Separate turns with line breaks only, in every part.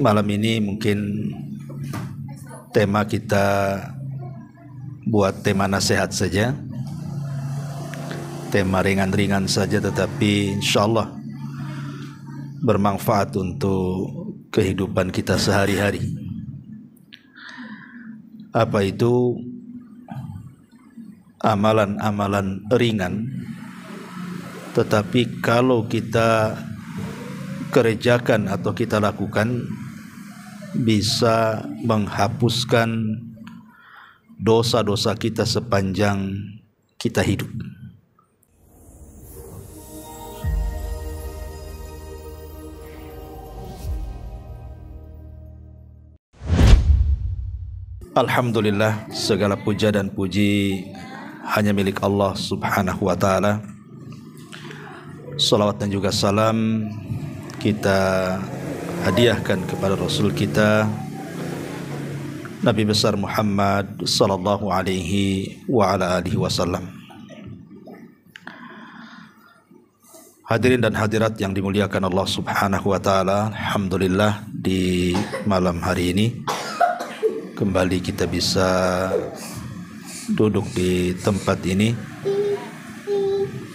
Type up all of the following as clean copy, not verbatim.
Malam ini mungkin tema kita buat tema nasihat saja, tema ringan-ringan saja, tetapi insyaAllah bermanfaat untuk kehidupan kita sehari-hari. Apa itu? Amalan-amalan ringan, tetapi kalau kita kerjakan atau kita lakukan bisa menghapuskan dosa-dosa kita sepanjang kita hidup. Alhamdulillah, segala puja dan puji hanya milik Allah Subhanahu wa ta'ala. Salawat dan juga salam kita hadiahkan kepada Rasul kita Nabi besar Muhammad sallallahu alaihi wa ala alihi wasallam. Hadirin dan hadirat yang dimuliakan Allah Subhanahu wa ta'ala, alhamdulillah di malam hari ini kembali kita bisa duduk di tempat ini,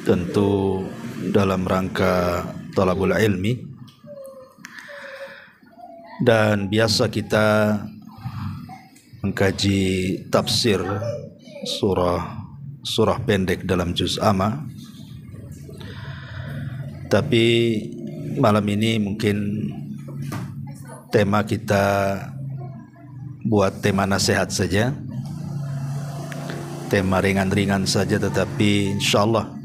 tentu dalam rangka talabul ilmi. Dan biasa kita mengkaji tafsir surah pendek dalam juz amma. Tapi malam ini mungkin tema kita buat tema nasihat saja, tema ringan-ringan saja, tetapi insyaAllah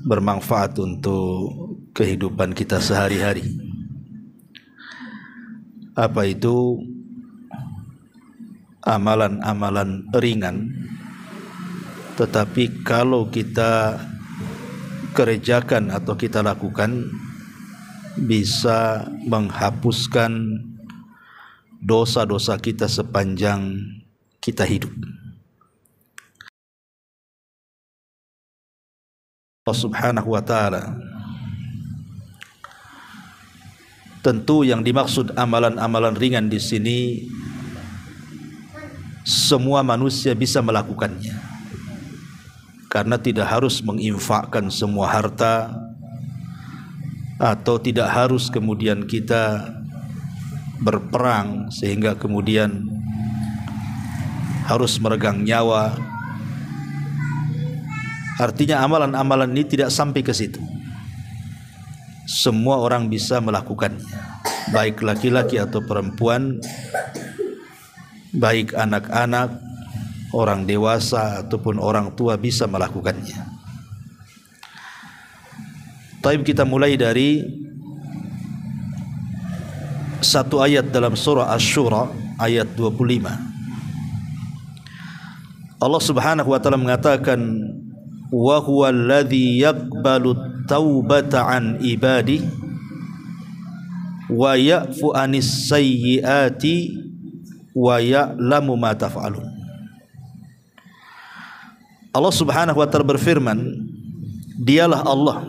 bermanfaat untuk kehidupan kita sehari-hari. Apa itu? Amalan-amalan ringan, tetapi kalau kita kerjakan atau kita lakukan bisa menghapuskan dosa-dosa kita sepanjang kita hidup. Allah Subhanahu wa ta'ala, tentu yang dimaksud amalan-amalan ringan di sini semua manusia bisa melakukannya, karena tidak harus menginfakkan semua harta, atau tidak harus kemudian kita berperang sehingga kemudian harus meregang nyawa. Artinya amalan-amalan ini tidak sampai ke situ. Semua orang bisa melakukannya, baik laki-laki atau perempuan, baik anak-anak, orang dewasa ataupun orang tua bisa melakukannya. Taib, kita mulai dari satu ayat dalam surah Asy-Syura ayat 25. Allah Subhanahu wa ta'ala mengatakan, wa huwa alladhi yaqbalu taubata an ibadi wa ya'fu anis sayyiati wa ya'lamu ma taf'alun. Allah Subhanahu wa ta'ala berfirman, dialah Allah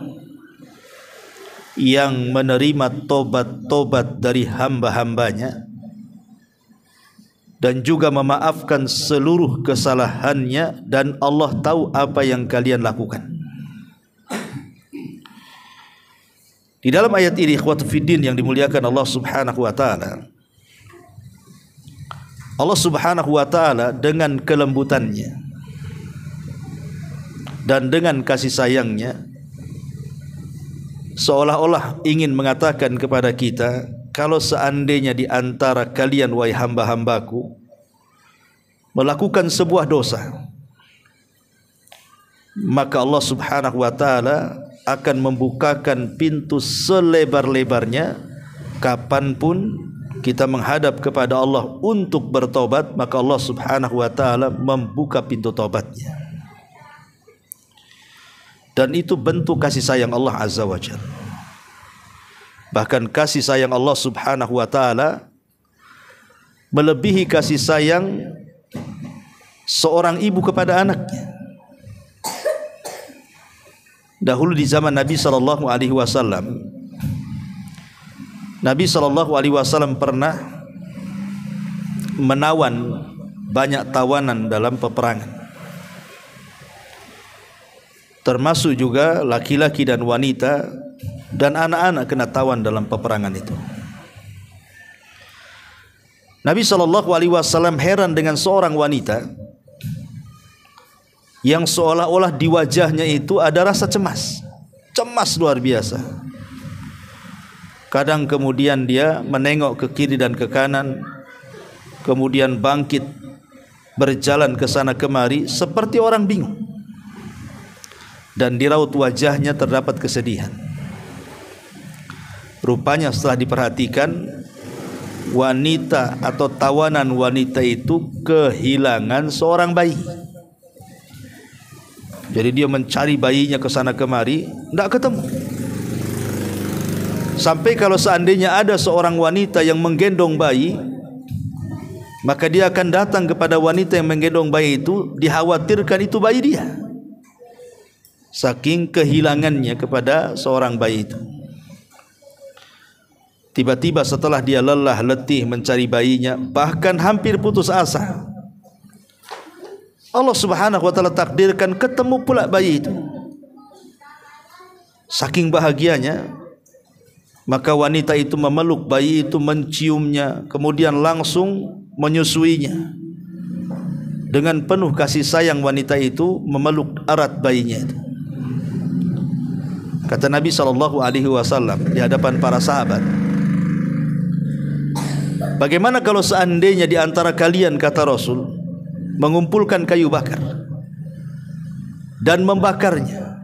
yang menerima tobat-tobat dari hamba-hambanya dan juga memaafkan seluruh kesalahannya, dan Allah tahu apa yang kalian lakukan. Di dalam ayat ini, ikhwatu fiddin yang dimuliakan Allah Subhanahu wa ta'ala, Allah Subhanahu wa ta'ala dengan kelembutannya dan dengan kasih sayangnya seolah-olah ingin mengatakan kepada kita, kalau seandainya di antara kalian, wahai hamba-hambaku, melakukan sebuah dosa, maka Allah Subhanahu wa ta'ala akan membukakan pintu selebar-lebarnya. Kapanpun kita menghadap kepada Allah untuk bertobat, maka Allah Subhanahu wa ta'ala membuka pintu tobatnya. Dan itu bentuk kasih sayang Allah Azza wa Jalla. Bahkan kasih sayang Allah Subhanahu wa ta'ala melebihi kasih sayang seorang ibu kepada anaknya. Dahulu di zaman Nabi SAW, Nabi SAW pernah menawan banyak tawanan dalam peperangan, termasuk juga laki-laki dan wanita dan anak-anak kena tawan dalam peperangan itu. Nabi SAW heran dengan seorang wanita yang seolah-olah di wajahnya itu ada rasa cemas luar biasa. Kadang kemudian dia menengok ke kiri dan ke kanan, kemudian bangkit berjalan ke sana kemari seperti orang bingung, dan di raut wajahnya terdapat kesedihan. Rupanya setelah diperhatikan, wanita atau tawanan wanita itu kehilangan seorang bayi. Jadi dia mencari bayinya ke sana kemari, tidak ketemu. Sampai kalau seandainya ada seorang wanita yang menggendong bayi, maka dia akan datang kepada wanita yang menggendong bayi itu, dikhawatirkan itu bayi dia, saking kehilangannya kepada seorang bayi itu. Tiba-tiba setelah dia lelah letih mencari bayinya, bahkan hampir putus asa, Allah Subhanahu wa ta'ala takdirkan ketemu pula bayi itu. Saking bahagianya, maka wanita itu memeluk bayi itu, menciumnya, kemudian langsung menyusuinya. Dengan penuh kasih sayang wanita itu memeluk erat bayinya itu. Kata Nabi SAW di hadapan para sahabat, bagaimana kalau seandainya di antara kalian, kata Rasul, mengumpulkan kayu bakar dan membakarnya.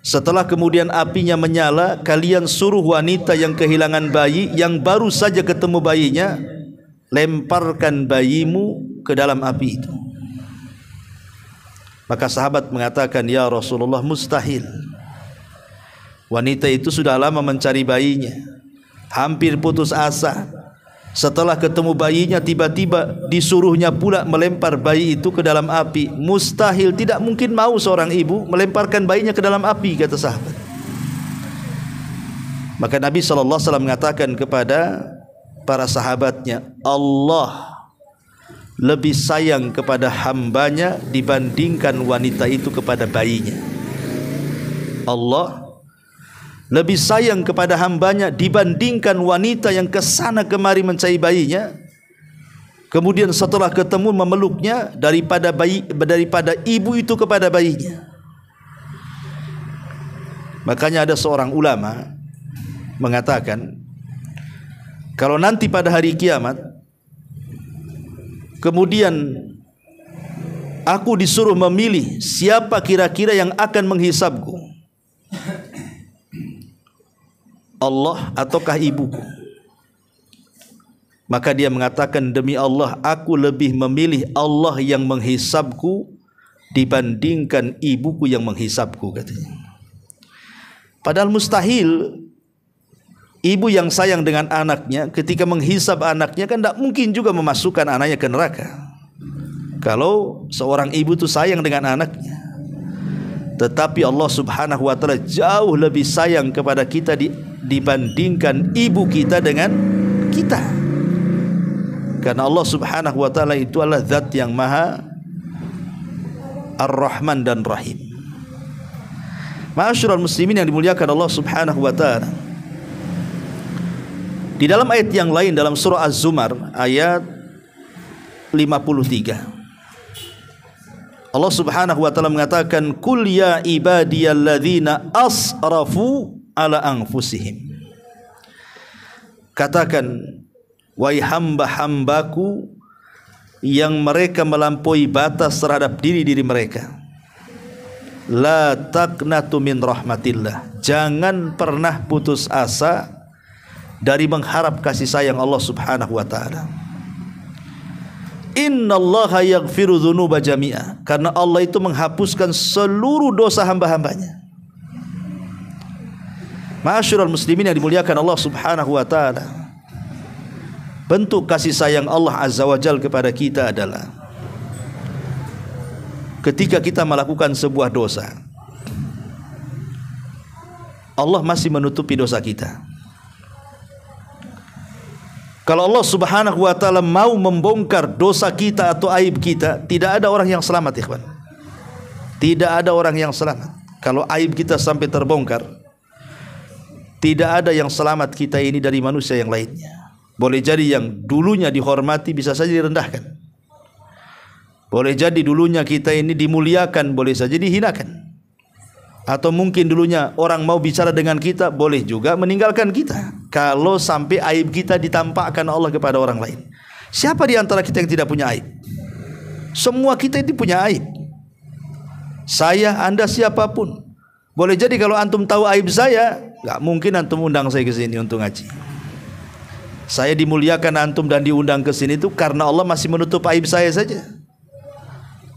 Setelah kemudian apinya menyala, kalian suruh wanita yang kehilangan bayi, yang baru saja ketemu bayinya, lemparkan bayimu ke dalam api itu. Maka sahabat mengatakan, ya Rasulullah, mustahil. Wanita itu sudah lama mencari bayinya, hampir putus asa. Setelah ketemu bayinya, tiba-tiba disuruhnya pula melempar bayi itu ke dalam api. Mustahil, tidak mungkin mau seorang ibu melemparkan bayinya ke dalam api, kata sahabat. Maka Nabi SAW mengatakan kepada para sahabatnya, Allah lebih sayang kepada hambanya dibandingkan wanita itu kepada bayinya. Allah lebih sayang kepada hambanya dibandingkan wanita yang kesana kemari mencari bayinya, kemudian setelah ketemu memeluknya, daripada ibu itu kepada bayinya. Makanya ada seorang ulama mengatakan, kalau nanti pada hari kiamat kemudian aku disuruh memilih siapa kira-kira yang akan menghisabku, Allah ataukah ibuku, maka dia mengatakan, demi Allah, aku lebih memilih Allah yang menghisabku dibandingkan ibuku yang menghisabku, katanya. Padahal mustahil ibu yang sayang dengan anaknya ketika menghisab anaknya, kan tidak mungkin juga memasukkan anaknya ke neraka. Kalau seorang ibu itu sayang dengan anaknya, tetapi Allah Subhanahu wa ta'ala jauh lebih sayang kepada kita dibandingkan ibu kita dengan kita. Karena Allah Subhanahu wa ta'ala itu adalah zat yang maha Ar-Rahman dan Rahim. Ma'asyiral muslimin yang dimuliakan Allah Subhanahu wa ta'ala, di dalam ayat yang lain dalam surah Az-Zumar ayat 53, Allah Subhanahu wa ta'ala mengatakan, Qul ya ibadiyalladzina asrafu ala anfusihim. Katakan, wahai hamba-hambaku yang mereka melampaui batas terhadap diri-diri mereka, la taqnatu min rahmatillah, jangan pernah putus asa dari mengharap kasih sayang Allah Subhanahu wa ta'ala. Innallaha yaghfiru dzunuba jami'a, karena Allah itu menghapuskan seluruh dosa hamba-hambanya. Ma'asyiral muslimin yang dimuliakan Allah Subhanahu wa ta'ala, bentuk kasih sayang Allah Azza wa Jalla kepada kita adalah ketika kita melakukan sebuah dosa, Allah masih menutupi dosa kita. Kalau Allah Subhanahu wa taala mau membongkar dosa kita atau aib kita, tidak ada orang yang selamat, ikhwan. Tidak ada orang yang selamat. Kalau aib kita sampai terbongkar, tidak ada yang selamat kita ini dari manusia yang lainnya. Boleh jadi yang dulunya dihormati bisa saja direndahkan. Boleh jadi dulunya kita ini dimuliakan, boleh saja dihinakan. Atau mungkin dulunya orang mau bicara dengan kita, boleh juga meninggalkan kita. Kalau sampai aib kita ditampakkan Allah kepada orang lain. Siapa di antara kita yang tidak punya aib? Semua kita itu punya aib. Saya, Anda, siapapun. Boleh jadi kalau antum tahu aib saya, nggak mungkin antum undang saya ke sini untuk ngaji. Saya dimuliakan antum dan diundang ke sini itu karena Allah masih menutup aib saya saja.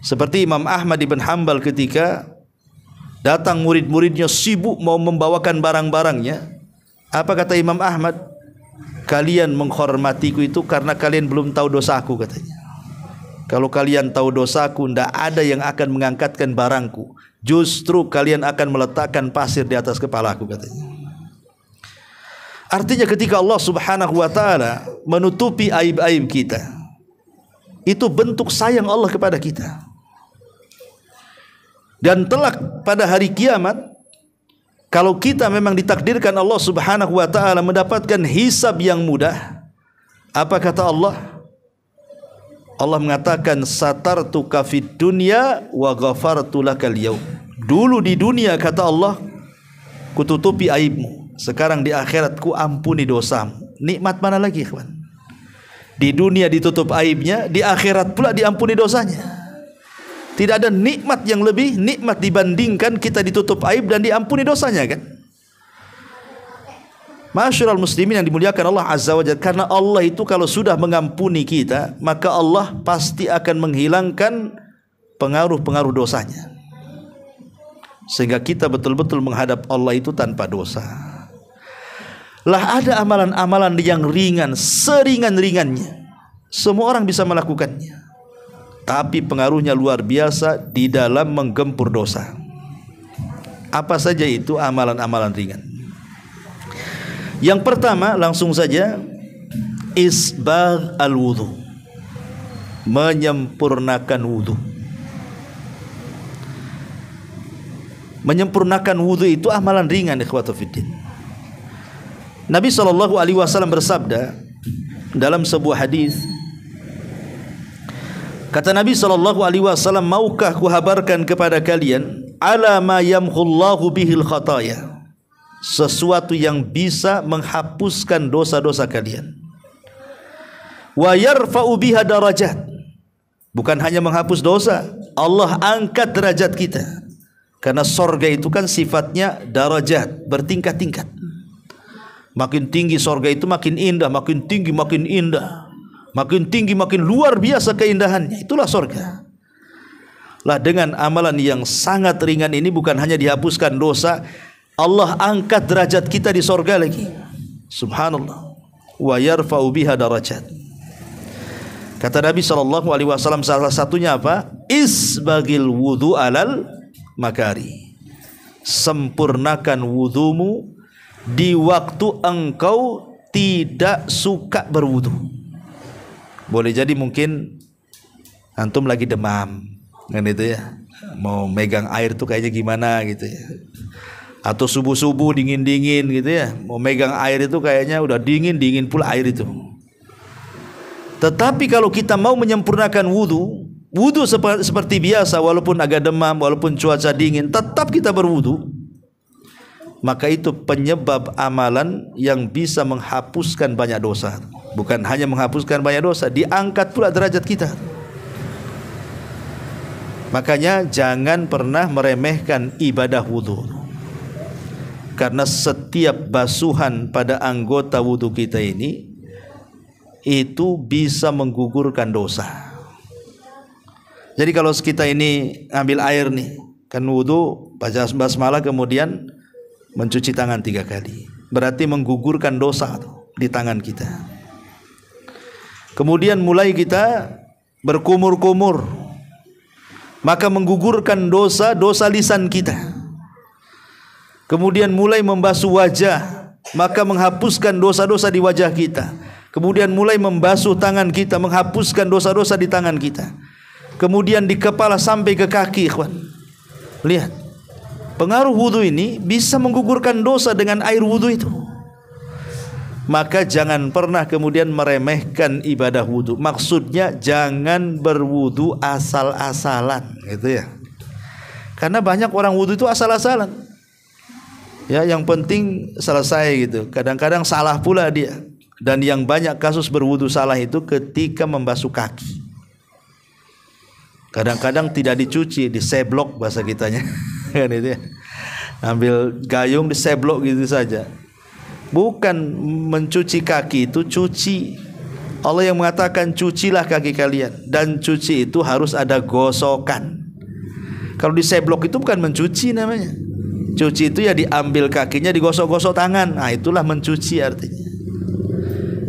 Seperti Imam Ahmad ibn Hanbal ketika datang murid-muridnya sibuk mau membawakan barang-barangnya. Apa kata Imam Ahmad? Kalian menghormatiku itu karena kalian belum tahu dosaku, katanya. Kalau kalian tahu dosaku, tidak ada yang akan mengangkatkan barangku. Justru kalian akan meletakkan pasir di atas kepalaku, katanya. Artinya ketika Allah Subhanahu wa taala menutupi aib-aib kita, itu bentuk sayang Allah kepada kita. Dan telak pada hari kiamat, kalau kita memang ditakdirkan Allah Subhanahu wa taala mendapatkan hisab yang mudah, apa kata Allah? Allah mengatakan satartuka fid dunya wa ghafartu lakal yaum. Dulu di dunia, kata Allah, kututupi aibmu. Sekarang di akhirat ku ampuni dosamu. Nikmat mana lagi, ikhwan? Di dunia ditutup aibnya, di akhirat pula diampuni dosanya. Tidak ada nikmat yang lebih nikmat dibandingkan kita ditutup aib dan diampuni dosanya, kan? Ma'asyiral muslimin yang dimuliakan Allah Azza wa Jalla, karena Allah itu kalau sudah mengampuni kita, maka Allah pasti akan menghilangkan pengaruh-pengaruh dosanya. Sehingga kita betul-betul menghadap Allah itu tanpa dosa. Lah ada amalan-amalan yang ringan, seringan-ringannya. Semua orang bisa melakukannya. Tapi pengaruhnya luar biasa di dalam menggempur dosa. Apa saja itu amalan-amalan ringan? Yang pertama, langsung saja, isbagh al-wudu, menyempurnakan wudu. Menyempurnakan wudu itu amalan ringan, ikhwatu fiddin. Nabi SAW bersabda dalam sebuah hadis, kata Nabi SAW, maukah kuhabarkan kepada kalian ala ma yamhullahu bihil khataya, sesuatu yang bisa menghapuskan dosa-dosa kalian, wa yarfa'u biha darajat, bukan hanya menghapus dosa, Allah angkat derajat kita. Karena sorga itu kan sifatnya darajat, bertingkat-tingkat. Makin tinggi sorga itu makin indah, makin tinggi makin indah, makin tinggi makin luar biasa keindahannya. Itulah sorga. Lah dengan amalan yang sangat ringan ini bukan hanya dihapuskan dosa, Allah angkat derajat kita di sorga lagi. Subhanallah. Wa yarfa'u biha darajat. Kata Nabi SAW, salah satunya apa? Isbagil wudu alal makari. Sempurnakan wudumu di waktu engkau tidak suka berwudu. Boleh jadi mungkin antum lagi demam, kan itu ya, mau megang air tuh kayaknya gimana gitu ya. Atau subuh-subuh dingin-dingin gitu ya, mau megang air itu kayaknya udah dingin pula air itu. Tetapi kalau kita mau menyempurnakan wudu seperti biasa, walaupun agak demam, walaupun cuaca dingin, tetap kita berwudu, maka itu penyebab amalan yang bisa menghapuskan banyak dosa. Bukan hanya menghapuskan banyak dosa, diangkat pula derajat kita. Makanya jangan pernah meremehkan ibadah wudu, karena setiap basuhan pada anggota wudu kita ini itu bisa menggugurkan dosa. Jadi kalau kita ini ambil air nih, kan wudu, baca basmalah, kemudian mencuci tangan 3 kali, berarti menggugurkan dosa di tangan kita. Kemudian mulai kita berkumur-kumur, maka menggugurkan dosa lisan kita. Kemudian mulai membasuh wajah, maka menghapuskan dosa-dosa di wajah kita. kemudian mulai membasuh tangan kita, menghapuskan dosa-dosa di tangan kita, kemudian di kepala sampai ke kaki. Ikhwan, lihat, pengaruh wudu ini bisa menggugurkan dosa dengan air wudu itu. Maka jangan pernah kemudian meremehkan ibadah wudu. Maksudnya jangan berwudu asal-asalan, gitu ya. Karena banyak orang wudu itu asal-asalan. Ya, yang penting selesai gitu. Kadang-kadang salah pula dia. Dan yang banyak kasus berwudu salah itu ketika membasuh kaki. Kadang-kadang tidak dicuci, diseblok bahasa kitanya. Kan itu ya. Ambil gayung diseblok gitu saja. Bukan mencuci kaki itu cuci. Allah yang mengatakan cucilah kaki kalian, dan cuci itu harus ada gosokan. Kalau diseblok itu bukan mencuci namanya. Cuci itu ya diambil kakinya, digosok-gosok tangan. Nah, itulah mencuci artinya.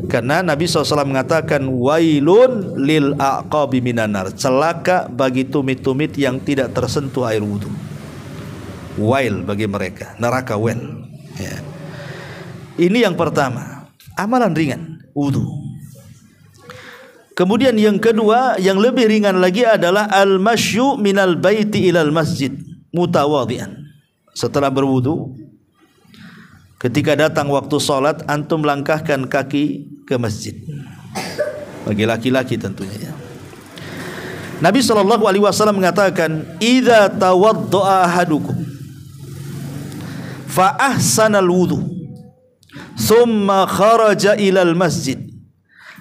Karena Nabi SAW mengatakan wailun lil aqabi minan nar, celaka bagi tumit-tumit yang tidak tersentuh air wudu. Wail bagi mereka, neraka wel. Ya. Ini yang pertama, amalan ringan, wudu. Kemudian yang kedua, yang lebih ringan lagi adalah al-masyu minal baiti ilal masjid mutawadhi'an. Setelah berwudu, ketika datang waktu salat, antum langkahkan kaki ke masjid. Bagi laki-laki tentunya ya. Nabi SAW mengatakan, "Idza tawaddaa ahadukum fa ahsanal wudu thumma kharaja ilal masjid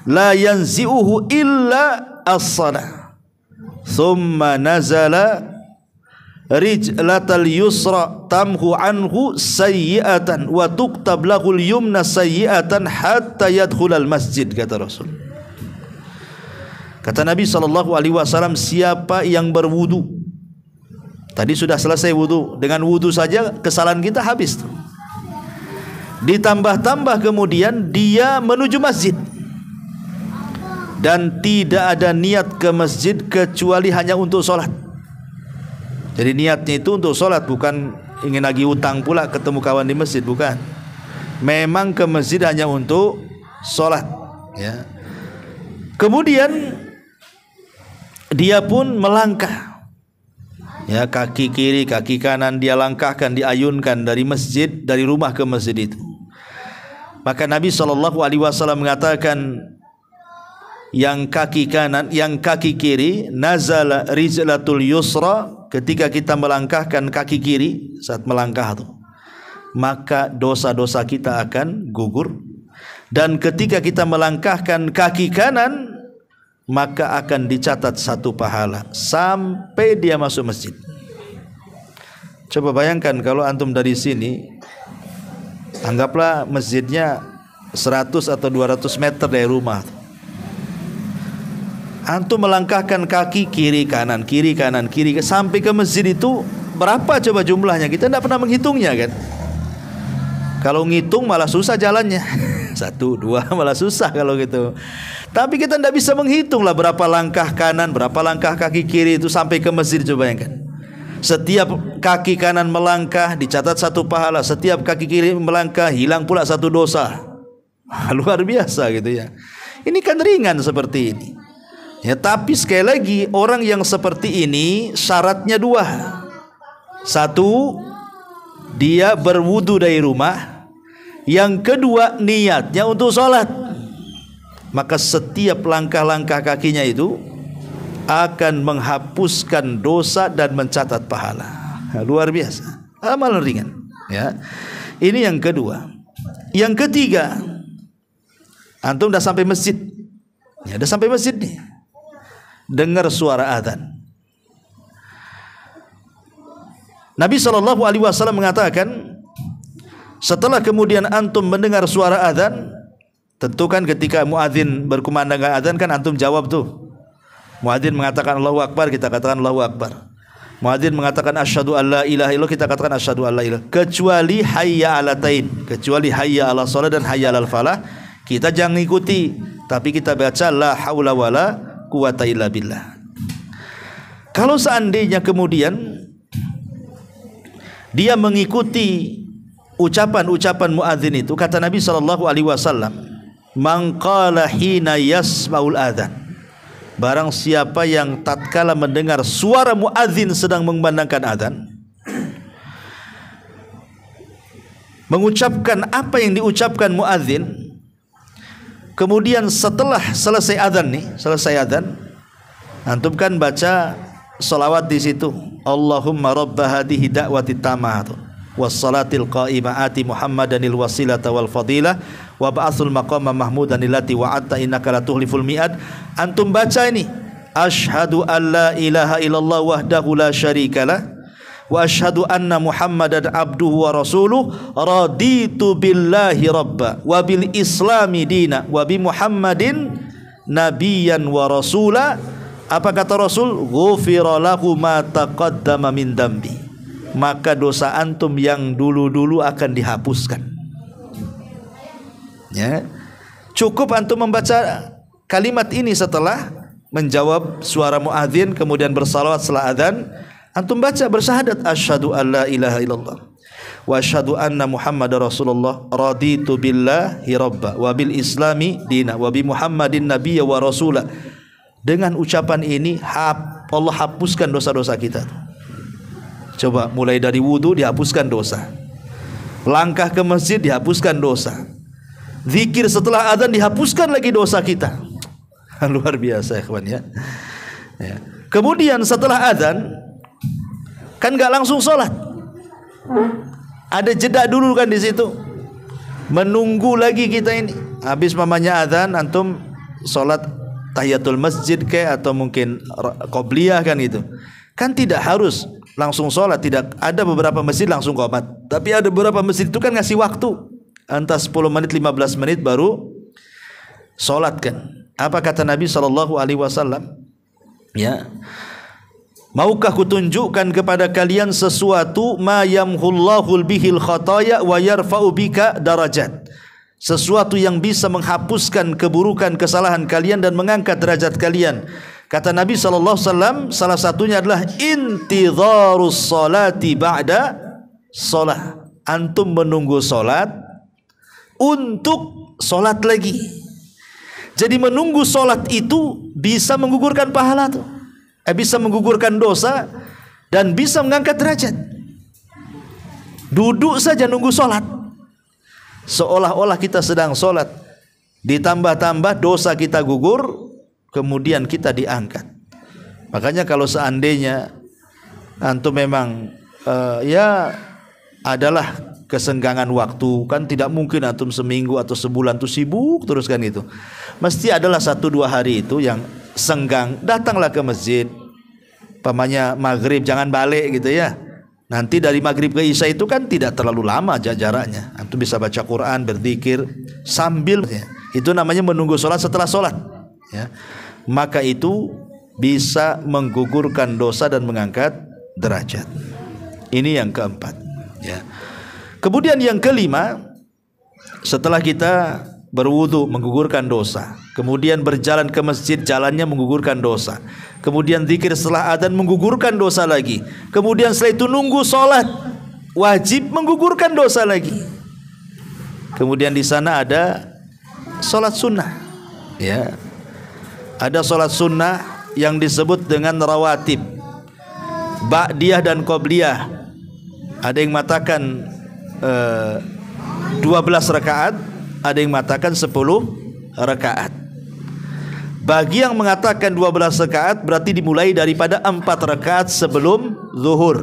la yanzi'uhu illa as-salah thumma nazala rijlatal yusra tamhu anhu sayyi'atan wa tuktab lahul yumna sayyi'atan hatta yadkhulal masjid," kata Rasul. Kata Nabi SAW, siapa yang berwudu, tadi sudah selesai wudu, dengan wudu saja kesalahan kita habis tuh. Ditambah-tambah kemudian dia menuju masjid dan tidak ada niat ke masjid kecuali hanya untuk sholat. Jadi niatnya itu untuk sholat, bukan ingin lagi utang pula ketemu kawan di masjid, bukan. Memang ke masjid hanya untuk sholat ya. Kemudian dia pun melangkah ya, kaki kiri kaki kanan dia langkahkan, diayunkan dari masjid, dari rumah ke masjid itu. Maka Nabi SAW mengatakan, yang kaki kanan, yang kaki kiri, nazala rijlatul yusra, ketika kita melangkahkan kaki kiri saat melangkah itu, maka dosa-dosa kita akan gugur. Dan ketika kita melangkahkan kaki kanan, maka akan dicatat satu pahala sampai dia masuk masjid. Coba bayangkan kalau antum dari sini, anggaplah masjidnya 100 atau 200 meter dari rumah. Antum melangkahkan kaki kiri kanan sampai ke masjid itu berapa coba jumlahnya? Kita tidak pernah menghitungnya kan. Kalau ngitung malah susah jalannya. 1, 2 malah susah kalau gitu. Tapi kita tidak bisa menghitung lah berapa langkah kanan, berapa langkah kaki kiri itu sampai ke masjid. Coba bayangkan. Setiap kaki kanan melangkah dicatat satu pahala, setiap kaki kiri melangkah hilang pula satu dosa. Luar biasa gitu ya. Ini kan ringan seperti ini. Ya, tapi sekali lagi orang yang seperti ini syaratnya 2. 1, dia berwudu dari rumah. Yang kedua, niatnya untuk sholat. Maka setiap langkah-langkah kakinya itu akan menghapuskan dosa dan mencatat pahala. Luar biasa, amalan ringan ya. Ini yang kedua. Yang ketiga, antum dah sampai masjid ya, dah sampai masjid nih, dengar suara azan. Nabi SAW mengatakan, setelah kemudian antum mendengar suara azan, tentu kan ketika muadzin berkumandangkan azan kan antum jawab tuh. Muadzin mengatakan Allahu Akbar, kita katakan Allahu Akbar. Muadzin mengatakan asyhadu alla ilaha illallah, kita katakan asyhadu alla ilaha, kecuali hayya alatain, kecuali hayya ala shalah dan hayya alal falah, kita jangan ikuti, tapi kita baca la haula wala quwata illa billah. Kalau seandainya kemudian dia mengikuti ucapan-ucapan muadzin itu, kata Nabi SAW, man qala hina yasma'ul adzan, barang siapa yang tatkala mendengar suara muadzin sedang mengumandangkan adzan, mengucapkan apa yang diucapkan muadzin, kemudian setelah selesai adzan, antum kan baca salawat di situ, Allahumma rabb hadhihi da'wati tammah wassalatil qa'imah ati Muhammadanil wasilata wal fadilah wa ba'atsul maqama mahmudan allati wa'adta innaka la tuhliful mi'ad. Antum baca ini, asyhadu an la ilaha illallah wahdahu la syarikalah wa asyhadu anna Muhammadan abduhu wa rasuluh raditu billahi rabba wa bil islami dina wa bi Muhammadin nabiyyan wa rasula. Apa kata Rasul? Ghufira lahu ma taqaddama min dambi, maka dosa antum yang dulu-dulu akan dihapuskan. Ya, cukup antum membaca kalimat ini setelah menjawab suara muadzin, kemudian bersalawat setelah adzan. Antum baca bersyahadat asyhadu an la ilaha illallah wa asyhadu anna Muhammadar Rasulullah raditu billahi rabba wa bil islami dina wa bi Muhammadin nabiyya wa rasula. Dengan ucapan ini Allah hapuskan dosa-dosa kita. Coba mulai dari wudu dihapuskan dosa, langkah ke masjid dihapuskan dosa, zikir setelah adzan dihapuskan lagi dosa kita. Luar biasa ya kawan ya. Kemudian setelah adzan kan nggak langsung sholat, ada jeda dulu kan di situ, menunggu lagi kita ini. Habis mamanya adzan antum sholat tahiyatul masjid kayak atau mungkin qobliyah kan itu. Kan tidak harus langsung sholat, tidak ada beberapa masjid langsung qomat, tapi ada beberapa masjid itu kan ngasih waktu antara 10 menit 15 menit baru sholat kan. Apa kata Nabi SAW? Ya, maukah kutunjukkan kepada kalian sesuatu ma yamhullahul bihil khataya wa yarfa'u bika darajat, sesuatu yang bisa menghapuskan keburukan kesalahan kalian dan mengangkat derajat kalian. Kata Nabi SAW, salah satunya adalah intidharus salati ba'da salat. Antum menunggu salat untuk salat lagi. Jadi menunggu salat itu bisa menggugurkan pahala tuh, bisa menggugurkan dosa dan bisa mengangkat derajat. Duduk saja nunggu salat, seolah-olah kita sedang salat, ditambah-tambah dosa kita gugur, kemudian kita diangkat. Makanya kalau seandainya antum memang ya adalah kesenggangan waktu, kan tidak mungkin antum seminggu atau sebulan tuh sibuk terus kan itu. Mesti adalah 1-2 hari itu yang senggang, datanglah ke masjid. Pamanya maghrib jangan balik gitu ya. Nanti dari maghrib ke isya itu kan tidak terlalu lama jaraknya. Antum bisa baca Quran, berzikir sambil ya. Itu namanya menunggu sholat setelah sholat ya. Maka itu bisa menggugurkan dosa dan mengangkat derajat. Ini yang keempat ya. Kemudian yang kelima, setelah kita berwudu menggugurkan dosa, kemudian berjalan ke masjid jalannya menggugurkan dosa, kemudian zikir setelah adzan menggugurkan dosa lagi, kemudian setelah itu nunggu sholat wajib menggugurkan dosa lagi. Kemudian di sana ada sholat sunnah ya. Ada sholat sunnah yang disebut dengan rawatib, ba'diyah dan qobliyah. Ada yang mengatakan 12 rakaat, ada yang mengatakan 10 rakaat. Bagi yang mengatakan 12 rakaat berarti dimulai daripada 4 rakaat sebelum zuhur.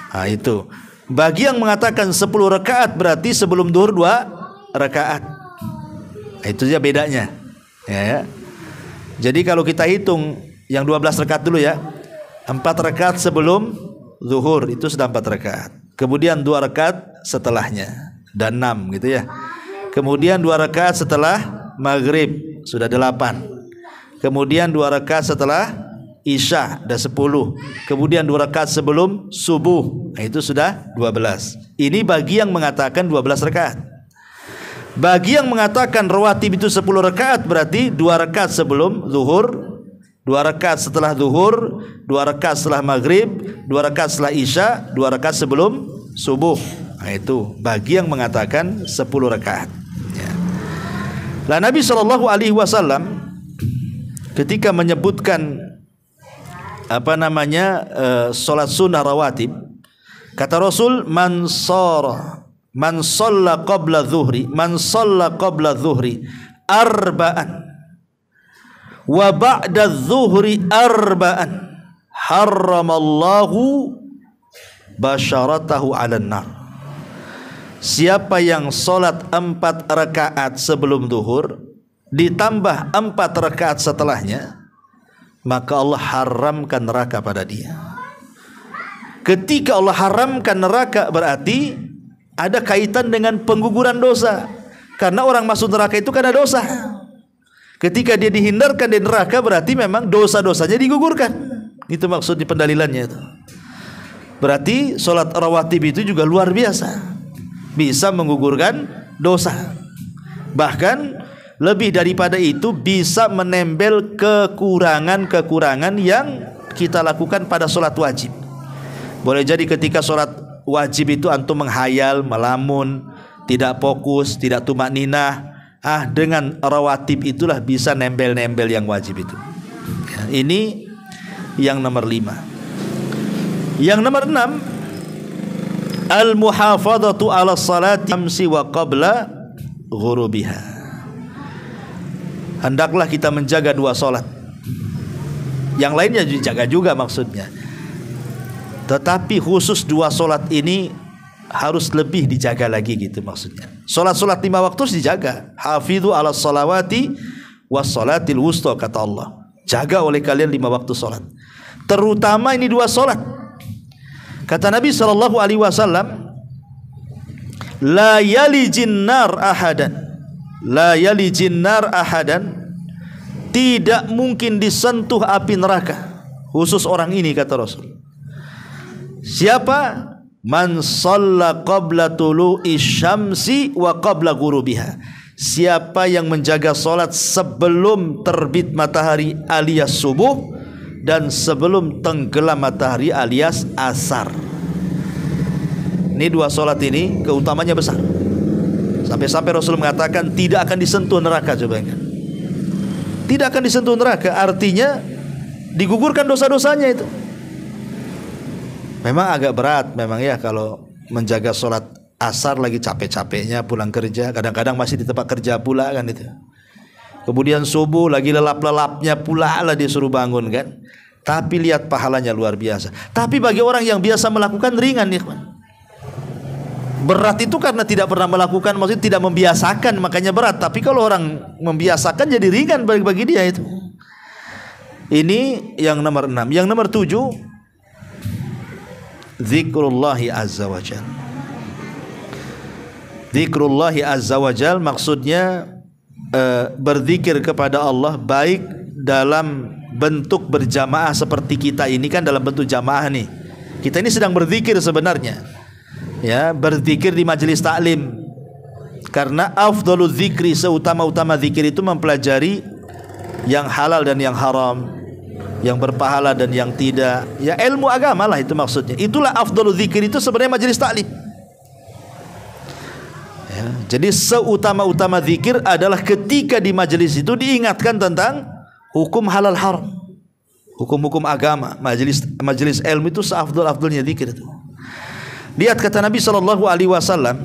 Nah itu. Bagi yang mengatakan 10 rakaat berarti sebelum zuhur 2 rakaat. Nah, itu saja bedanya. Ya. Jadi kalau kita hitung yang 12 rakaat dulu ya, 4 rakaat sebelum zuhur itu sudah 4 rakaat. Kemudian 2 rakaat setelahnya dan 6 gitu ya. Kemudian 2 rakaat setelah maghrib sudah 8. Kemudian 2 rakaat setelah isya ada 10. Kemudian 2 rakaat sebelum subuh, nah itu sudah 12. Ini bagi yang mengatakan 12 rakaat. Bagi yang mengatakan rawatib itu 10 rakaat berarti 2 rakaat sebelum zuhur, 2 rakaat setelah zuhur, 2 rakaat setelah maghrib, 2 rakaat setelah isya, 2 rakaat sebelum subuh. Nah itu bagi yang mengatakan 10 rakaat ya. Lah Nabi sallallahu alaihi wasallam ketika menyebutkan salat sunnah rawatib, kata Rasul, man shalla qabla dhuhri arba'an wa ba'da dhuhri arba'an harramallahu basyaratahu 'alan nar. Siapa yang salat 4 rakaat sebelum zuhur ditambah 4 rakaat setelahnya, maka Allah haramkan neraka pada dia. Ketika Allah haramkan neraka berarti ada kaitan dengan pengguguran dosa. Karena orang masuk neraka itu karena dosa. Ketika dia dihindarkan dari neraka berarti memang dosa-dosanya digugurkan. Itu maksud di pendalilannya itu. Berarti sholat rawatib itu juga luar biasa, bisa menggugurkan dosa. Bahkan lebih daripada itu, bisa menempel kekurangan-kekurangan yang kita lakukan pada sholat wajib. Boleh jadi ketika sholat wajib itu antum menghayal, melamun, tidak fokus, tidak tumakninah. Dengan rawatib itulah bisa nempel-nempel yang wajib itu. Ini yang nomor 5. Yang nomor 6, al-muhafadhatu 'ala salati amsi wa qabla ghurubiha. Hendaklah kita menjaga 2 salat. Yang lainnya dijaga juga maksudnya. Tetapi khusus 2 salat ini harus lebih dijaga lagi gitu maksudnya. Salat-salat 5 waktu dijaga. Hafidhu 'ala salawati was salatil wusta, kata Allah. Jaga oleh kalian 5 waktu salat. Terutama ini 2 salat. Kata Nabi sallallahu alaihi wasallam, la yalijin nar ahadan, tidak mungkin disentuh api neraka khusus orang ini, kata Rasul. Siapa? Man shalla qabla tulu'i syamsi wa qabla ghurubiha. Siapa yang menjaga salat sebelum terbit matahari alias subuh dan sebelum tenggelam matahari alias asar. Ini 2 salat ini keutamanya besar. Sampai-sampai Rasul mengatakan tidak akan disentuh neraka. Coba ingat, tidak akan disentuh neraka, artinya digugurkan dosa-dosanya itu. Memang agak berat memang ya kalau menjaga sholat asar lagi capek-capeknya pulang kerja, kadang-kadang masih di tempat kerja pula kan itu. Kemudian subuh lagi lelap-lelapnya pula lah disuruh bangun kan. Tapi lihat pahalanya luar biasa. Tapi bagi orang yang biasa melakukan ringan ya kan. Berat itu karena tidak pernah melakukan, maksudnya tidak membiasakan, makanya berat. Tapi kalau orang membiasakan jadi ringan bagi dia itu. Ini yang nomor 6. Yang nomor 7, zikrullahi azza wa jal. Zikrullahi azza wa jal maksudnya berzikir kepada Allah, baik dalam bentuk berjamaah seperti kita ini kan, dalam bentuk jamaah nih. Kita ini sedang berzikir sebenarnya. Ya, berzikir di majelis taklim. Karena afdhalul zikri, seutama-utama zikir itu mempelajari yang halal dan yang haram, yang berpahala dan yang tidak. Ya, ilmu agama lah itu maksudnya. Itulah afdhalul zikir, itu sebenarnya majelis taklim. Ya, jadi seutama-utama zikir adalah ketika di majelis itu diingatkan tentang hukum halal haram, hukum-hukum agama. Majelis ilmu itu seafdal-afdalnya zikir itu. Lihat kata Nabi sallallahu alaihi wasallam,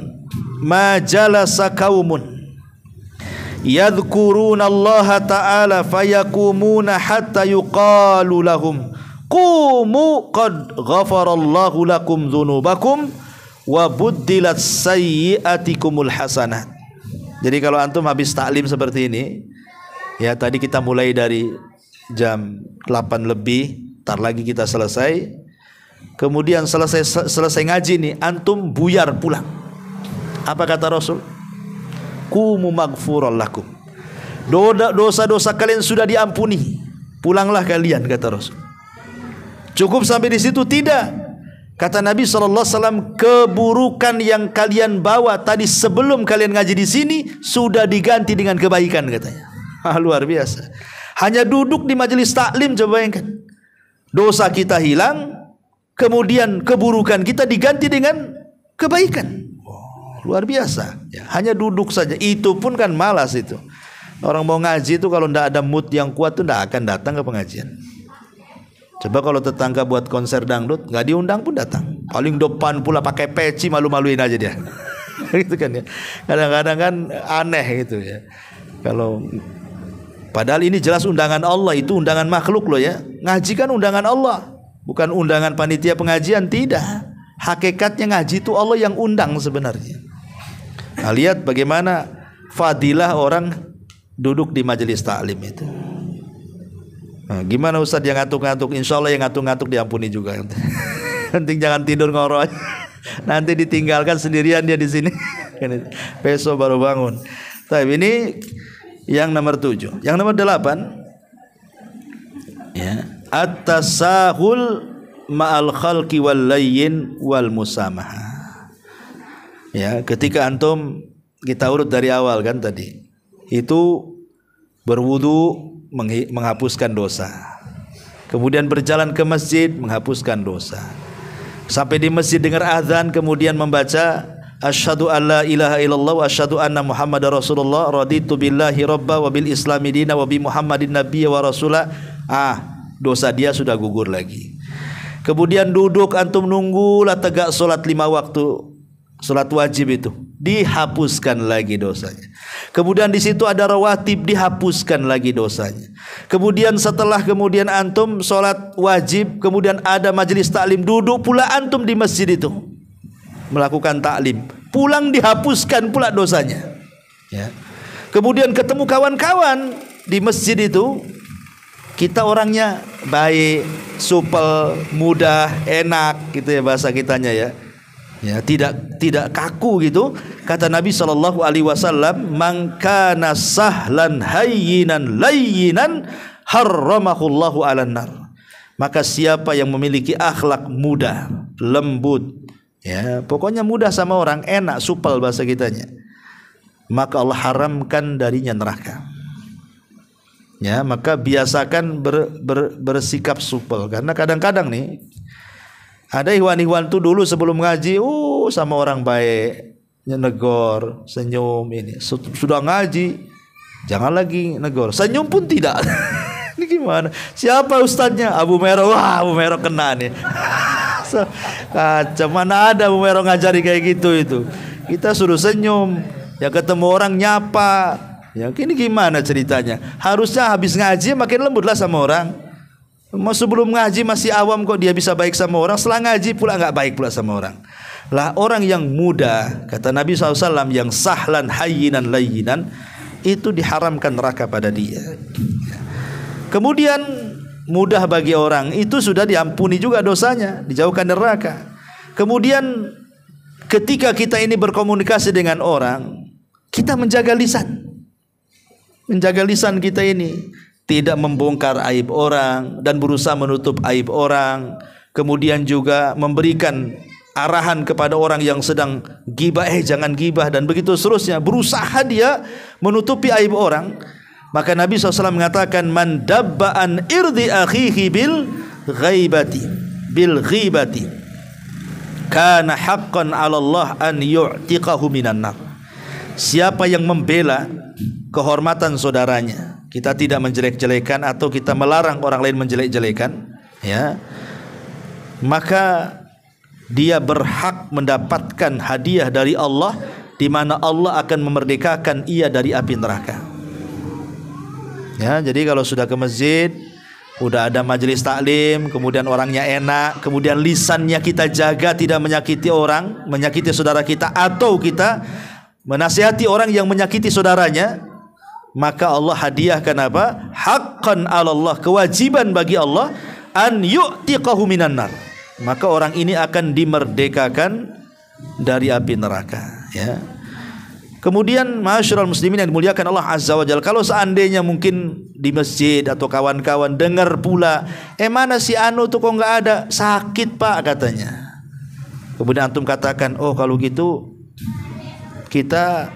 ma jalasa qaumun yadhkuruna Allah ta'ala fayakumuna hatta yuqalu lahum qumu qad ghafarallahu lakum dzunubakum wa buddilat sayyi'atikumul hasanat. Jadi kalau antum habis taklim seperti ini, ya tadi kita mulai dari jam 8 lebih, ntar lagi kita selesai. Kemudian selesai ngaji nih, antum buyar pulang. Apa kata Rasul? Qumu maghfuran lakum. Dosa-dosa kalian sudah diampuni. Pulanglah kalian, kata Rasul. Cukup sampai di situ? Tidak. Kata Nabi SAW, keburukan yang kalian bawa tadi sebelum kalian ngaji di sini sudah diganti dengan kebaikan, katanya. Luar biasa. Hanya duduk di majelis taklim, coba bayangkan. Dosa kita hilang, kemudian keburukan kita diganti dengan kebaikan. Luar biasa. Ya, hanya duduk saja. Itu pun kan malas itu. Orang mau ngaji itu kalau ndak ada mood yang kuat tuh ndak akan datang ke pengajian. Coba kalau tetangga buat konser dangdut, nggak diundang pun datang. Paling depan pula pakai peci, malu-maluin aja dia. Gitu kan ya. Kadang-kadang kan aneh gitu ya. Kalau padahal ini jelas undangan Allah, itu undangan makhluk loh ya. Ngaji kan undangan Allah, bukan undangan panitia pengajian, tidak. Hakikatnya ngaji itu Allah yang undang sebenarnya. Nah, lihat bagaimana fadilah orang duduk di majelis taklim itu. Nah, gimana Ustaz yang ngantuk-ngantuk? Insya Allah yang ngantuk-ngantuk diampuni juga. Penting jangan tidur ngoro aja. Nanti ditinggalkan sendirian dia di sini. Besok baru bangun. Tapi ini yang nomor 7. Yang nomor 8, ya, at-tasahul ma'al khalqi wal layyin wal musamaha. Ya, ketika antum, kita urut dari awal kan tadi. Itu berwudu menghapuskan dosa. Kemudian berjalan ke masjid menghapuskan dosa. Sampai di masjid dengar azan, kemudian membaca asyhadu alla ilaha illallah wa asyhadu anna muhammadar rasulullah, raditu billahi rabba wa bil islami dina wa bi muhammadin nabiyya wa rasula. Dosa dia sudah gugur lagi. Kemudian duduk, antum nunggulah tegak salat 5 waktu, salat wajib itu dihapuskan lagi dosanya. Kemudian di situ ada rawatib, dihapuskan lagi dosanya. Kemudian setelah antum salat wajib, kemudian ada majelis taklim, duduk pula antum di masjid itu melakukan taklim, pulang dihapuskan pula dosanya. Ya. Kemudian ketemu kawan-kawan di masjid itu, kita orangnya baik, supel, mudah, enak gitu ya bahasa kitanya ya. Ya, tidak kaku gitu. Kata Nabi SAW, man kana sahlan hayyinan layyinan harramahullahu 'alan nar. Maka siapa yang memiliki akhlak mudah, lembut, ya, pokoknya mudah sama orang, enak, supel bahasa kitanya, maka Allah haramkan darinya neraka. Ya, maka biasakan bersikap supel, karena kadang-kadang nih ada ikhwan-ikhwan tuh dulu sebelum ngaji, sama orang baik, negor, senyum ini. Sudah ngaji, jangan lagi negor, senyum pun tidak. Ini gimana? Siapa ustadznya? Abu Mero. Wah, Abu Mero kena nih. Kacau, mana ada Abu Mero ngajari kayak gitu itu. Kita suruh senyum, ya ketemu orang nyapa. Ya, ini gimana ceritanya? Harusnya habis ngaji makin lembutlah sama orang. Sebelum ngaji masih awam kok dia bisa baik sama orang, setelah ngaji pula nggak baik pula sama orang. Lah orang yang muda, kata Nabi SAW, yang sahlan hayyinan layyinan, itu diharamkan neraka pada dia. Kemudian mudah bagi orang, itu sudah diampuni juga dosanya, dijauhkan neraka. Kemudian ketika kita ini berkomunikasi dengan orang, kita menjaga lisan. Menjaga lisan kita ini, tidak membongkar aib orang dan berusaha menutup aib orang. Kemudian juga memberikan arahan kepada orang yang sedang gibah, jangan gibah, dan begitu seterusnya. Berusaha dia menutupi aib orang. Maka Nabi SAW mengatakan, man dabba'an irdi akhihi bil ghibati kana haqqan 'ala Allah an yu'tiqahu minan nar. Siapa yang membela kehormatan saudaranya, kita tidak menjelek-jelekan atau kita melarang orang lain menjelek-jelekan, ya, maka dia berhak mendapatkan hadiah dari Allah, di mana Allah akan memerdekakan ia dari api neraka. Ya, jadi kalau sudah ke masjid, udah ada majelis taklim, kemudian orangnya enak, kemudian lisannya kita jaga tidak menyakiti orang, menyakiti saudara kita, atau kita menasihati orang yang menyakiti saudaranya, maka Allah hadiahkan apa? Haqqan 'ala Allah, kewajiban bagi Allah, an yu'tiqahu minan nar. Maka orang ini akan dimerdekakan dari api neraka, ya. Kemudian ma'asyiral muslimin yang dimuliakan Allah Azza wa Jalla, kalau seandainya mungkin di masjid atau kawan-kawan dengar pula, mana si anu tuh kok enggak ada, sakit Pak katanya. Kemudian antum katakan, oh kalau gitu kita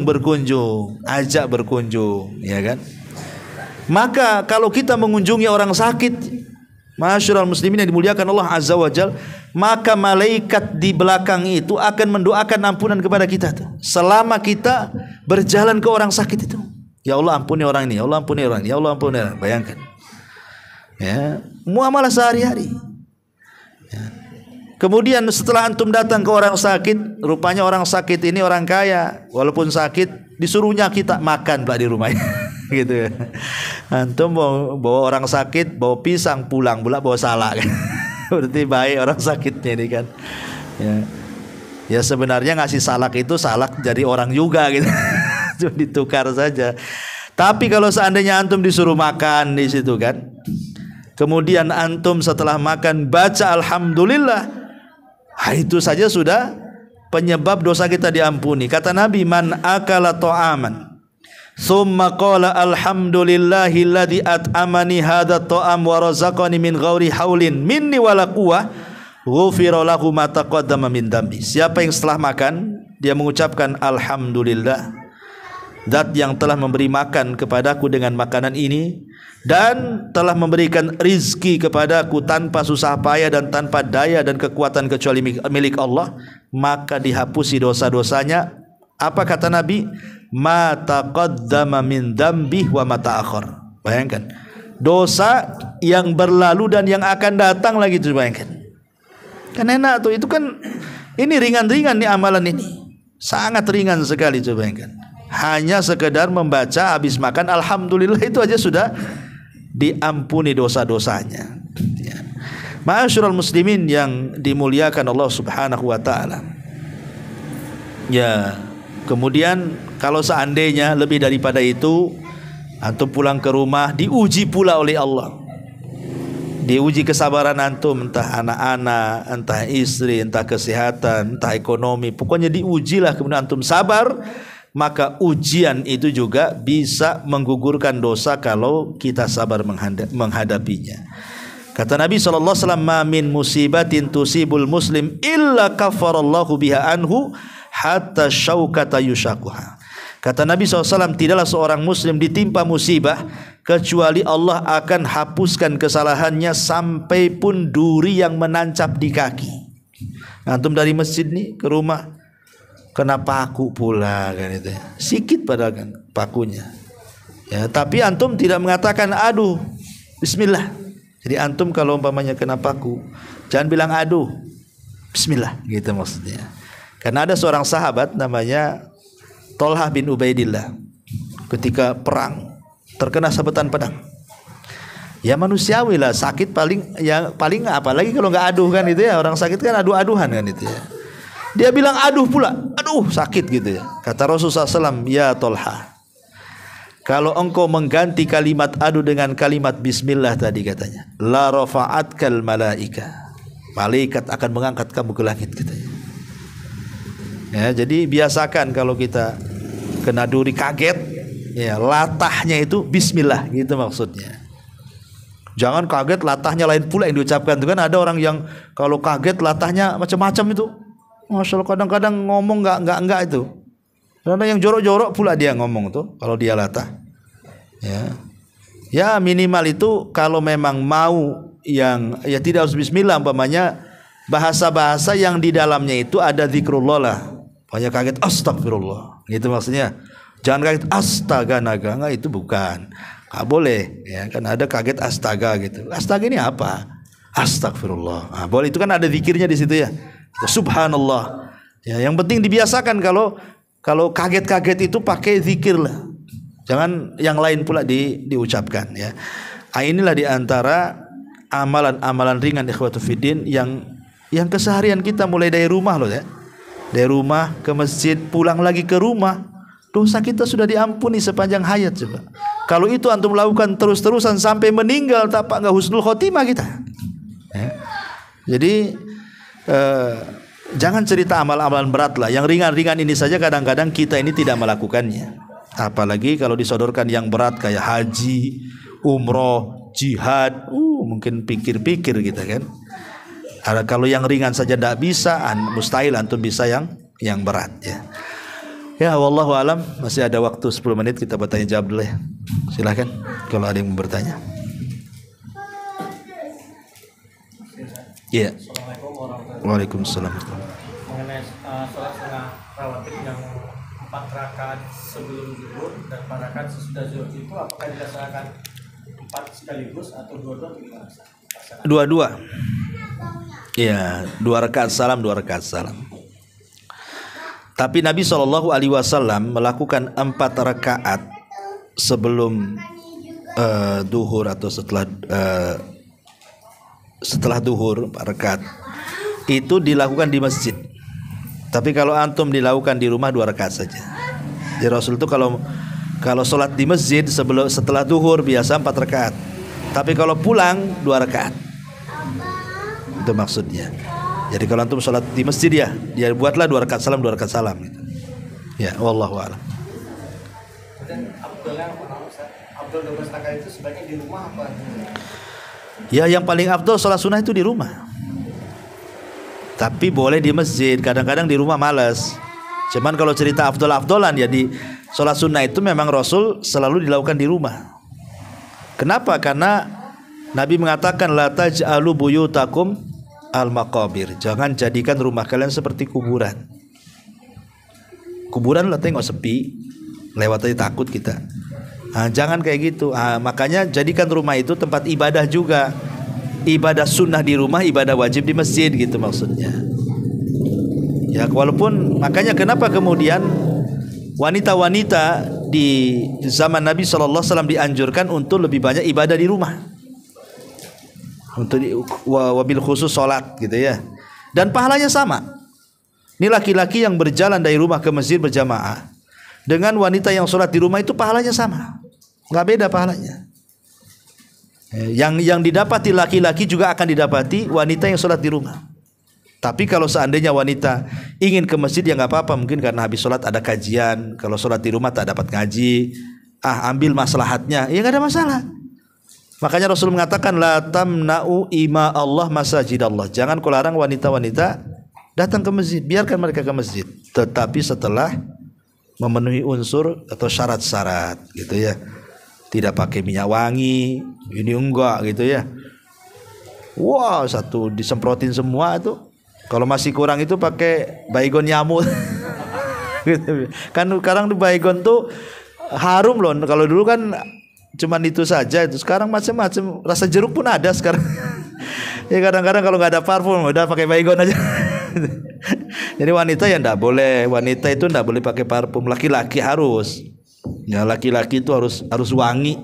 berkunjung, ajak berkunjung, ya kan? Maka kalau kita mengunjungi orang sakit, ma'asyiral muslimin yang dimuliakan Allah Azza wa Jalla, maka malaikat di belakang itu akan mendoakan ampunan kepada kita tuh, selama kita berjalan ke orang sakit itu. Ya Allah ampuni orang ini, ya Allah ampuni orang ini, ya Allah ampuni orang ini. Bayangkan. Ya, muamalah sehari-hari. Ya. Kemudian setelah antum datang ke orang sakit, rupanya orang sakit ini orang kaya, walaupun sakit disuruhnya kita makan pula di rumahnya. Gitu. Antum bawa orang sakit, bawa pisang pulang pula bawa salak kan. Berarti baik orang sakitnya ini kan. Ya. Ya sebenarnya ngasih salak itu salak dari orang juga gitu. Cuma ditukar saja. Tapi kalau seandainya antum disuruh makan di situ kan, kemudian antum setelah makan baca alhamdulillah, itu saja sudah penyebab dosa kita diampuni. Kata Nabi, man akala ta'aman thumma qala alhamdulillahilladzi at'amani hadza ta'am wa razaqani min ghairi haulin minni wala quwwah ghufira lahu ma taqaddama min dambi. Siapa yang setelah makan dia mengucapkan alhamdulillah, zat yang telah memberi makan kepadaku dengan makanan ini dan telah memberikan rizki kepadaku tanpa susah payah dan tanpa daya dan kekuatan kecuali milik Allah, maka dihapusi dosa-dosanya. Apa kata Nabi? Ma taqaddama min dambi wa ma ta'akhir. Bayangkan, dosa yang berlalu dan yang akan datang lagi itu, bayangkan. Kan enak tuh, itu kan ini ringan-ringan nih amalan ini. Sangat ringan sekali, coba bayangkan. Hanya sekedar membaca habis makan alhamdulillah itu aja sudah diampuni dosa-dosanya. Ya. Ma'asyiral muslimin yang dimuliakan Allah Subhanahu wa taala. Ya, kemudian kalau seandainya lebih daripada itu, antum pulang ke rumah diuji pula oleh Allah. Diuji kesabaran antum, entah anak-anak, entah istri, entah kesehatan, entah ekonomi, pokoknya diujilah, kemudian antum sabar, maka ujian itu juga bisa menggugurkan dosa kalau kita sabar menghadapinya. Kata Nabi SAW, ma min musibatin tusibul muslim illa kafarallahu biha anhu hatta syaukata yushakuha. Kata Nabi SAW, tidaklah seorang muslim ditimpa musibah kecuali Allah akan hapuskan kesalahannya sampai pun duri yang menancap di kaki. Antum dari masjid nih ke rumah kena paku pula kan itu. Sikit padahal kan pakunya. Ya, tapi antum tidak mengatakan aduh, bismillah. Jadi antum kalau umpamanya kena paku, jangan bilang aduh, bismillah gitu maksudnya. Karena ada seorang sahabat namanya Thalhah bin Ubaidillah, ketika perang terkena sabetan pedang. Ya manusiawi lah, sakit paling apalagi kalau nggak aduh kan itu ya, orang sakit kan aduh-aduhan kan itu ya. Dia bilang aduh pula, aduh sakit gitu ya. Kata Rasulullah SAW, ya Thalhah, kalau engkau mengganti kalimat aduh dengan kalimat bismillah tadi katanya, la rafa'atkal malaika, malaikat akan mengangkat kamu ke langit katanya. Ya, jadi biasakan kalau kita kena duri kaget, ya latahnya itu bismillah gitu maksudnya. Jangan kaget latahnya lain pula yang diucapkan. Itu kan ada orang yang kalau kaget latahnya macam-macam itu. Masya Allah, kadang-kadang ngomong enggak itu. Karena yang jorok-jorok pula dia ngomong tuh kalau dia latah. Ya minimal itu kalau memang mau yang ya tidak harus bismillah, umpamanya bahasa-bahasa yang di dalamnya itu ada zikrullah lah. Banyak kaget astagfirullah gitu maksudnya. Jangan kaget astaga naga, enggak, itu bukan. Enggak boleh ya, kan ada kaget astaga gitu. Astaga ini apa? Astagfirullah. Nah, boleh, itu kan ada zikirnya di situ ya. Subhanallah. Ya, yang penting dibiasakan kalau kaget-kaget itu pakai zikir lah. Jangan yang lain pula diucapkan ya. Inilah di antara amalan-amalan ringan ikhwatu fiddin yang keseharian kita mulai dari rumah loh ya. Dari rumah ke masjid, pulang lagi ke rumah, dosa kita sudah diampuni sepanjang hayat coba. Kalau itu antum lakukan terus-terusan sampai meninggal, tapak enggak husnul khotimah kita. Ya. Jadi jangan cerita amal-amalan berat lah. Yang ringan-ringan ini saja kadang-kadang kita ini tidak melakukannya. Apalagi kalau disodorkan yang berat kayak haji, umroh, jihad, mungkin pikir-pikir kita kan. Kalau yang ringan saja tidak bisa, mustahil antum bisa yang berat ya. Ya wallahu alam, masih ada waktu 10 menit kita bertanya jawab dulu ya. Silakan kalau ada yang mau bertanya. Iya. Waalaikumsalam.
Mengenai sholat sunnah rawatib yang 4 rakaat rakaat sebelum zuhur dan 4 rakaat sesudah zuhur itu apakah dilaksanakan 4 sekaligus atau dua-dua atau gimana?
Dua-dua. Ya, 2 rakaat salam, 2 rakaat salam. Tapi Nabi SAW melakukan 4 rakaat sebelum duhur atau setelah duhur 4 rakaat itu dilakukan di masjid. Tapi kalau antum dilakukan di rumah 2 rakaat saja. Jadi Rasul itu kalau sholat di masjid setelah duhur biasa 4 rakaat. Tapi kalau pulang 2 rakaat. Itu maksudnya. Jadi kalau antum sholat di masjid ya buatlah 2 rakaat salam, 2 rakaat salam gitu. Ya, wallahu a'lam.
Dan Abdul 12 rakaat itu sebaiknya di rumah apa?
Ya, yang paling afdol sholat sunnah itu di rumah. Tapi boleh di masjid, kadang-kadang di rumah malas. Cuman kalau cerita afdol-afdolan ya di sholat sunnah itu memang Rasul selalu dilakukan di rumah. Kenapa? Karena Nabi mengatakan la taj'alu buyutakum al-maqabir. Jangan jadikan rumah kalian seperti kuburan. Kuburan lah tengok sepi, lewat aja takut kita. Jangan kayak gitu. Makanya jadikan rumah itu tempat ibadah juga. Ibadah sunnah di rumah, ibadah wajib di masjid gitu maksudnya. Ya, walaupun makanya kenapa kemudian wanita-wanita di zaman Nabi SAW dianjurkan untuk lebih banyak ibadah di rumah. Untuk wabil khusus sholat gitu ya. Dan pahalanya sama. Ini laki-laki yang berjalan dari rumah ke masjid berjamaah dengan wanita yang sholat di rumah itu pahalanya sama. Nggak beda pahalanya. Yang didapati laki-laki juga akan didapati wanita yang sholat di rumah. Tapi kalau seandainya wanita ingin ke masjid ya nggak apa-apa, mungkin karena habis sholat ada kajian. Kalau sholat di rumah tak dapat ngaji, ambil maslahatnya, ya nggak ada masalah. Makanya Rasul mengatakan la tamna'u ima Allah masajid Allah. Jangan kau larang wanita-wanita datang ke masjid, biarkan mereka ke masjid. Tetapi setelah memenuhi unsur atau syarat-syarat gitu ya. Tidak pakai minyak wangi, ini enggak gitu ya. Wah, satu disemprotin semua itu. Kalau masih kurang itu pakai baygon nyamuk. Gitu. Kan sekarang di baygon tuh harum loh. Kalau dulu kan cuman itu saja, itu sekarang macam-macam. Rasa jeruk pun ada sekarang. Ya kadang-kadang kalau nggak ada parfum udah pakai baygon aja. Jadi wanita ya enggak boleh, wanita itu enggak boleh pakai parfum. Laki-laki harus. Ya, laki-laki itu harus wangi.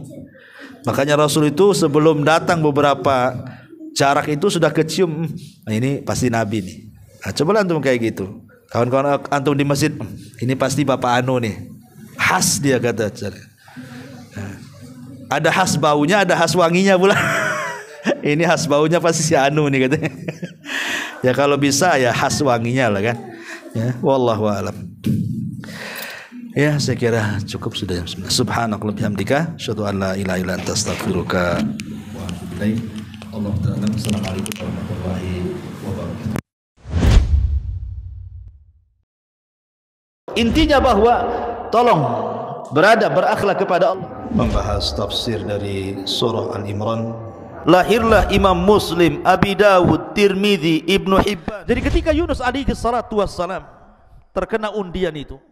Makanya Rasul itu sebelum datang beberapa jarak itu sudah kecium. Nah, ini pasti Nabi nih. Nah, coba antum kayak gitu. Kawan-kawan antum di masjid, ini pasti Bapak Anu nih. Khas dia kata. Nah, ada khas baunya, ada khas wanginya pula. Ini khas baunya pasti si Anu nih katanya. Ya kalau bisa ya khas wanginya lah kan. Ya, wallahu a'lam. Ya, saya kira cukup sudah jam 9. Subhanakallahumma bihamdika, asyhadu an la ilaha illa anta astaghfiruka wa atubu ilaik. Allahu ta'ala. Assalamualaikum warahmatullahi wabarakatuh. Intinya bahwa tolong berakhlak kepada Allah. Membahas tafsir dari surah Al-Imran. Lahirlah Imam Muslim, Abi Dawud, Tirmidzi, Ibnu Hibban. Jadi ketika Yunus alaihi salatu wassalam terkena undian itu,